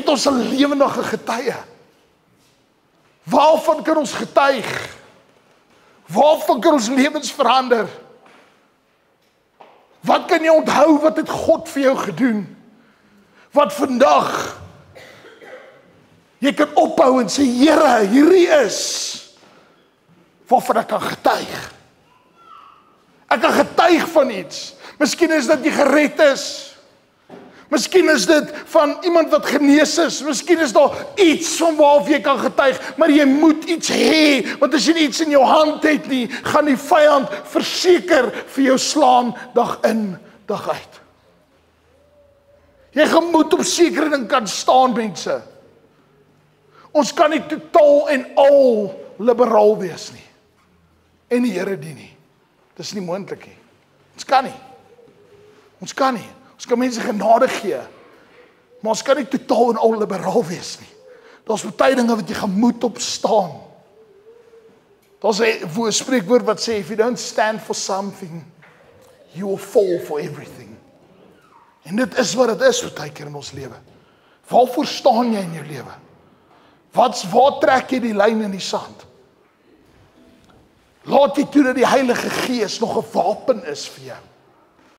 het ons 'n lewendige getuie. Waarvan kan ons getuig? Waarvan kan ons lewens verander? Wat kan jy onthou, wat het God vir jou gedoen? Wat vandag jy kan ophou en sê, Here, hierdie is waarvan ek kan getuig. Ek kan getuig van iets. Miskien is dit jy gered is. Miskien is dit van iemand wat genees is. Miskien is daar iets van waarvan jy kan getuig, maar jy moet iets hê, want as jy iets in jou hand het nie, gaan die vyand verseker vir jou slaan dag in, dag uit. Jy moet op sekere ding kan staan, mense. Ons kan nie totaal en al liberaal wees nie. En die Here dien nie. Dis nie moontlik nie. Ons kan nie. Ons kan nie. Ons kan mense genade gee, maar ons kan nie totaal en al liberaal wees nie. Daar's baie dinge wat jy moet opstaan. Daar's 'n spreekwoord wat sê, if you don't stand for something, you will fall for everything. En dit is wat dit is baie keer in ons lewe. Waarvoor staan jy in jou lewe? Waar trek jy die lyn in die sand? Laat jy toe dat die Heilige Gees nog 'n wapen is vir jou.